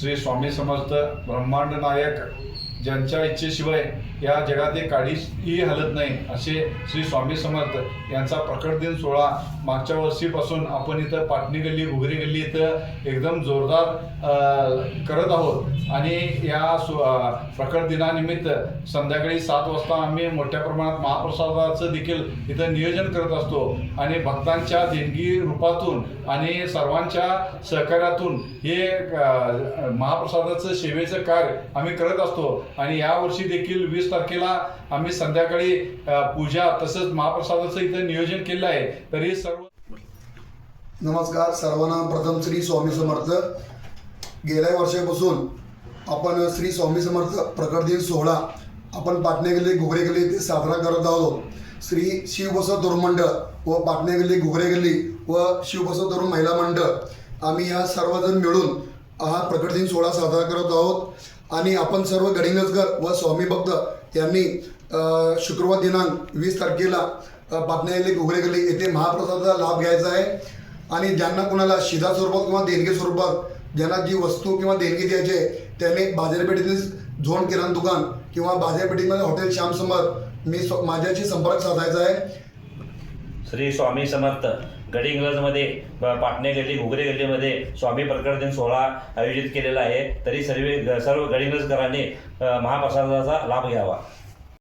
श्री स्वामी समर्थ ब्रह्मांड नायक ज्यांच्या इच्छेशिवाय या जगात एक काडीही हलत नाही असे श्री स्वामी समर्थ यांचा प्रकट दिन सोहळा मागच्या वर्षीपासून आपण इथं पाटणी गल्ली घुगरी गल्ली इथं एकदम जोरदार करत आहोत। आणि या प्रकट दिनानिमित्त संध्याकाळी 7 वाजता आम्ही मोठ्या प्रमाणात महाप्रसादाचं देखील इथं नियोजन करत असतो आणि भक्तांच्या देणगी रूपातून आणि सर्वांच्या सहकार्यातून हे महाप्रसादाचं सेवेचं कार्य आम्ही करत असतो। आणि यावर्षी देखील 20 तारखेला आम्ही संध्याकाळी पूजा तसंच महाप्रसादाचं इथं नियोजन केलं आहे। तरी सर्व नमस्कार सर्वांना। प्रथम श्री स्वामी समर्थ। गेल्या वर्षापासून आपण श्री स्वामी समर्थ प्रकट दिन सोहळा आपण पाटणे गल्ली घुगरे गल्ली येथे साजरा करत आहोत। श्री शिवबसव तरुण मंडळ व पाटणे गल्ली घुगरे गल्ली व शिवबसव तरुण महिला मंडळ आम्ही या सर्वजण मिळून हा प्रकट दिन सोहळा साजरा करत आहोत। आणि आपण सर्व गडिंगजकर व स्वामी भक्त यांनी शुक्रवार दिनांक 20 तारखेला पाटणे गल्ली घुगरे गल्ली येथे महाप्रसादाचा लाभ घ्यायचा आहे। आणि ज्यांना कोणाला शिधा स्वरूपात किंवा देणगी स्वरूपात ज्यांना जी वस्तू किंवा देणगी द्यायची आहे त्यांनी बाजारपेठेतील झोन किराणा दुकान किंवा बाजारपेठेमध्ये हॉटेल श्याम समर माझ्याशी संपर्क साधायचा आहे। श्री स्वामी समर्थ गडिंग्लजमध्ये पाटणे गल्ली घुगरे गल्लीमध्ये स्वामी प्रकट दिन सोहळा आयोजित केलेला आहे। तरी सर्व गडिंग्लजकरांनी महाप्रसादाचा लाभ घ्यावा।